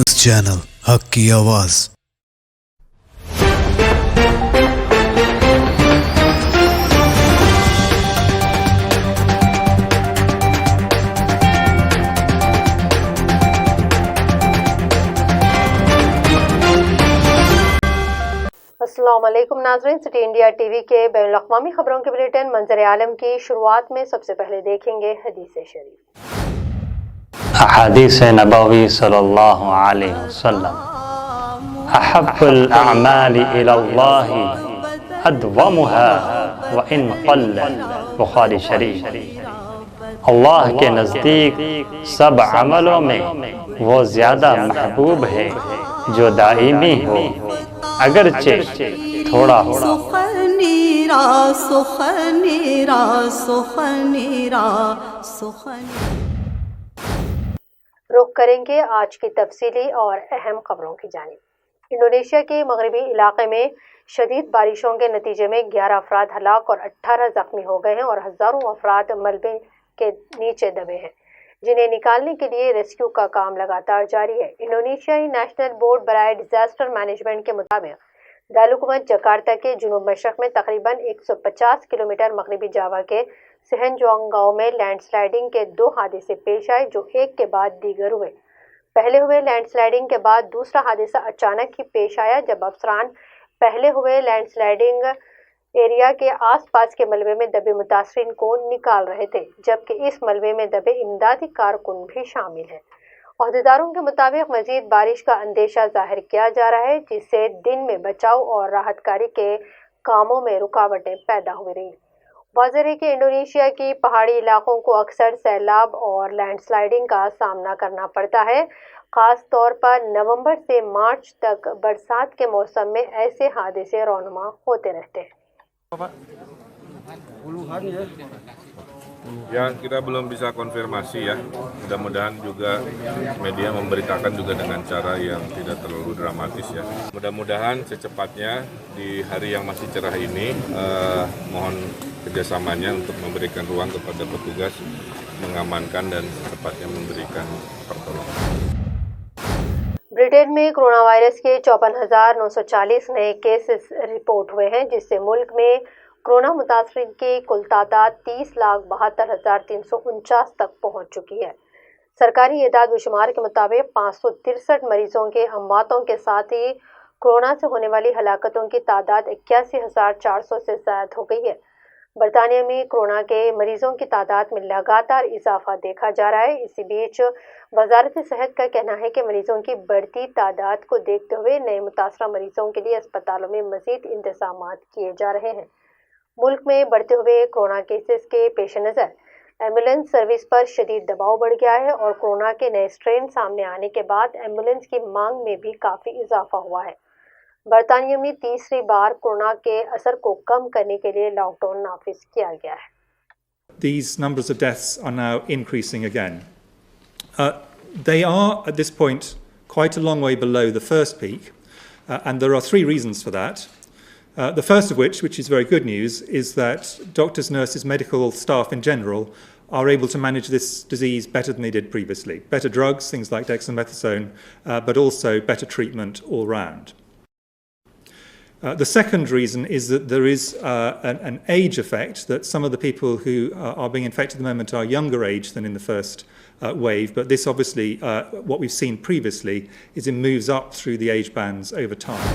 News channel حق کی آواز۔ السلام علیکم ناظرین، سٹی انڈیا ٹی وی کے بین الاقوامی خبروں کے بلیٹن منظر عالم کی شروعات میں سب سے پہلے دیکھیں گے حدیث شریف۔ احادیث نبوی صلی اللہ علیہ وسلم: احب الاعمال الى اللہ ادومها وان قل، بخاری شریف۔ اللہ کے نزدیک سب عملوں میں وہ زیادہ محبوب ہے جو دائمی ہو اگرچہ تھوڑا ہو۔ رخ کریں گے آج کی تفصیلی اور اہم خبروں کی جانب۔ انڈونیشیا کے مغربی علاقے میں شدید بارشوں کے نتیجے میں 11 افراد ہلاک اور 18 زخمی ہو گئے ہیں اور ہزاروں افراد ملبے کے نیچے دبے ہیں، جنہیں نکالنے کے لیے ریسکیو کا کام لگاتار جاری ہے۔ انڈونیشیائی نیشنل بورڈ برائے ڈیزاسٹر مینجمنٹ کے مطابق دارالحکومت جکارتا کے جنوب مشرق میں تقریباً 150 کلومیٹر مغربی جاوا کے سہنجوانگ گاؤں میں لینڈ سلائیڈنگ کے 2 حادثے پیش آئے جو ایک کے بعد دیگر ہوئے۔ پہلے ہوئے لینڈ سلائیڈنگ کے بعد دوسرا حادثہ اچانک ہی پیش آیا جب افسران پہلے ہوئے لینڈ سلائیڈنگ ایریا کے آس پاس کے ملبے میں دبے متاثرین کو نکال رہے تھے، جبکہ اس ملبے میں دبے امدادی کارکن بھی شامل ہیں۔ عہدیداروں کے مطابق مزید بارش کا اندیشہ ظاہر کیا جا رہا ہے، جس سے دن میں بچاؤ اور راحت کاری کے کاموں میں رکاوٹیں پیدا ہوئی رہیں۔ واضح ہے کہ انڈونیشیا کی پہاڑی علاقوں کو اکثر سیلاب اور لینڈ سلائیڈنگ کا سامنا کرنا پڑتا ہے، خاص طور پر نومبر سے مارچ تک برسات کے موسم میں ایسے حادثے رونما ہوتے رہتے ہیں۔ Ya, kita belum bisa konfirmasi ya. Mudah-mudahan juga media memberitakan juga dengan cara yang tidak terlalu dramatis ya. Mudah-mudahan secepatnya di hari yang masih cerah ini mohon kerjasamanya untuk memberikan ruang kepada petugas mengamankan dan secepatnya memberikan pertolongan. Britain میں corona virus کے 54,940 نئے cases report ہوئے ہیں، جس سے ملک میں corona متاثرین کی کل تعداد 30,72,349 تک پہنچ چکی ہے۔ سرکاری اعداد و شمار کے مطابق 563 مریضوں کے امواتوں کے ساتھ ہی کورونا سے ہونے والی ہلاکتوں کی تعداد 81,400 سے زائد ہو گئی ہے۔ برطانیہ میں کورونا کے مریضوں کی تعداد میں لگاتار اضافہ دیکھا جا رہا ہے۔ اسی بیچ وزارت صحت کا کہنا ہے کہ مریضوں کی بڑھتی تعداد کو دیکھتے ہوئے نئے متاثرہ مریضوں کے لیے اسپتالوں میں مزید انتظامات کیے جا رہے ہیں۔ ملک میں بڑھتے ہوئے کورونا کیسز کے پیش نظر ایمبولینس سروس پر شدید دباؤ بڑھ گیا ہے اور کورونا کے نئے اسٹرین سامنے آنے کے بعد ایمبولینس کی مانگ میں بھی کافی اضافہ ہوا ہے۔ برطانیہ میں تیسری بار کورونا کے اثر کو کم کرنے کے لیے لاک ڈاؤن نافذ کیا گیا ہے۔ These numbers of deaths are now increasing again. They are at this point quite a long way below the first peak, and there are 3 reasons for that. The first of which is very good news, is that doctors, nurses, medical staff in general are able to manage this disease better than they did previously. Better drugs, things like dexamethasone, but also better treatment all round. The second reason is that there is an age effect, that some of the people who are being infected at the moment are younger age than in the first wave, but this obviously, what we've seen previously, is it moves up through the age bands over time.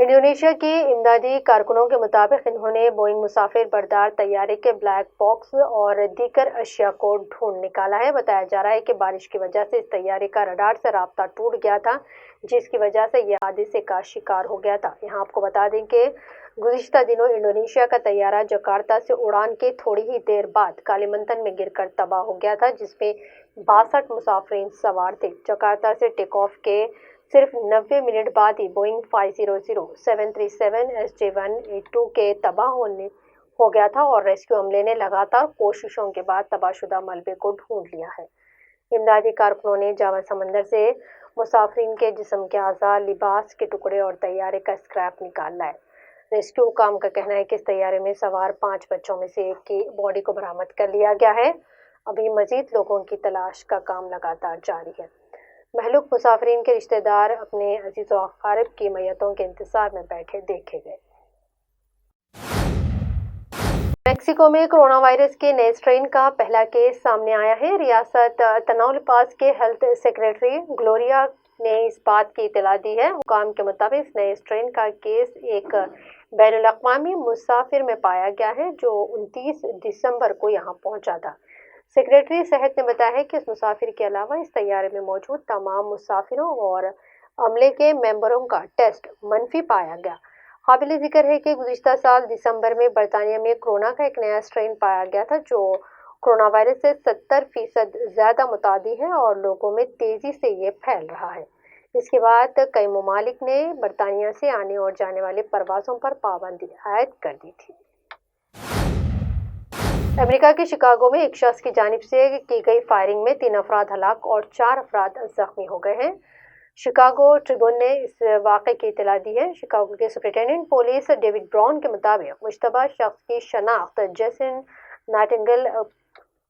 Indonesia کے امدادی کارکنوں کے مطابق انہوں نے Boeing مسافر بردار طیارے کے بلیک باکس اور دیگر اشیاء کو ڈھونڈ نکالا ہے۔ بتایا جا رہا ہے کہ بارش کی وجہ سے اس طیارے کا رڈار سے رابطہ ٹوٹ گیا تھا، جس کی وجہ سے یہ حادثے کا شکار ہو گیا تھا۔ یہاں آپ کو بتا دیں کہ گزشتہ دنوں انڈونیشیا کا طیارہ جکارتا سے اڑان کے تھوڑی ہی دیر بعد کالیمنتن میں گر کر تباہ ہو گیا تھا، جس میں 62 مسافرین سوار تھے۔ جکارتا سے ٹیک آف کے صرف 90 منٹ بعد ہی بوئنگ 500 737 SJ182 کے تباہ ہو گیا تھا اور ریسکیو عملے نے لگاتار کوششوں کے بعد تباہ شدہ ملبے کو ڈھونڈ لیا ہے۔ امدادی کارکنوں نے جاوا سمندر سے مسافرین کے جسم کے اعضاء، لباس کے ٹکڑے اور طیارے کا اسکریپ نکال لائے۔ ریسکیو حکام کا کہنا ہے کہ اس طیارے میں سوار 5 بچوں میں سے ایک کی باڈی کو برآمد کر لیا گیا ہے۔ ابھی مزید لوگوں کی تلاش کا کام لگاتار جاری ہے۔ مہلوک مسافرین کے رشتہ دار اپنے عزیز و اقارب کی میتوں کے انتظار میں بیٹھے دیکھے گئے۔ میکسیکو میں کرونا وائرس کے نئے اسٹرین کا پہلا کیس سامنے آیا ہے۔ ریاست تناول پاس کے ہیلتھ سیکریٹری گلوریا نے اس بات کی اطلاع دی ہے۔ حکام کے مطابق اس نئے اسٹرین کا کیس ایک بین الاقوامی مسافر میں پایا گیا ہے جو 29 دسمبر کو یہاں پہنچا تھا۔ سیکریٹری صحت نے بتایا ہے کہ اس مسافر کے علاوہ اس طیارے میں موجود تمام مسافروں اور عملے کے ممبروں کا ٹیسٹ منفی پایا گیا۔ قابل ذکر ہے کہ گزشتہ سال دسمبر میں برطانیہ میں کرونا کا ایک نیا اسٹرین پایا گیا تھا جو کرونا وائرس سے 70% زیادہ متعدی ہے اور لوگوں میں تیزی سے یہ پھیل رہا ہے۔ اس کے بعد کئی ممالک نے برطانیہ سے آنے اور جانے والے پروازوں پر پابندی عائد کر دی تھی۔ امریکہ کے شکاگو میں ایک شخص کی جانب سے کی گئی فائرنگ میں 3 افراد ہلاک اور 4 افراد زخمی ہو گئے ہیں۔ شکاگو ٹریبون نے اس واقعے کی اطلاع دی ہے۔ شکاگو کے سپرنٹینڈنٹ پولیس ڈیوڈ براؤن کے مطابق مشتبہ شخص کی شناخت جیسن نائٹنگل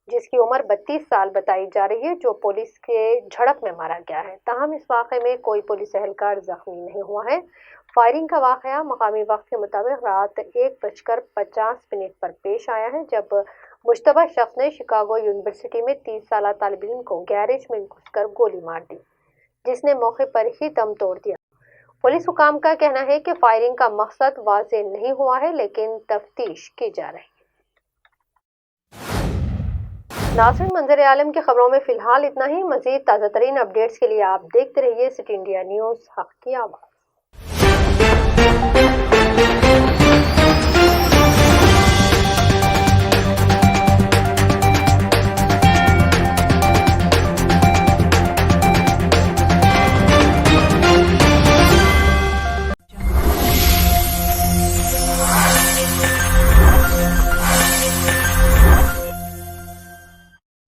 جس کی عمر 32 سال بتائی جا رہی ہے جو پولیس کے جھڑپ میں مارا گیا ہے۔ تاہم اس واقعے میں کوئی پولیس اہلکار زخمی نہیں ہوا ہے۔ فائرنگ کا واقعہ مقامی وقت کے مطابق رات 1:50 پر پیش آیا ہے جب مشتبہ شخص نے شکاگو یونیورسٹی میں 30 سالہ طالب علم کو گیریج میں گھس کر گولی مار دی جس نے موقع پر ہی دم توڑ دیا۔ پولیس حکام کا کہنا ہے کہ فائرنگ کا مقصد واضح نہیں ہوا ہے لیکن تفتیش کی جا رہی ہے۔ ناظرین، منظر عالم کی خبروں میں فی الحال اتنا ہی۔ مزید تازہ ترین اپڈیٹس کے لیے آپ دیکھتے رہیے سٹی انڈیا نیوز، حق کی آواز۔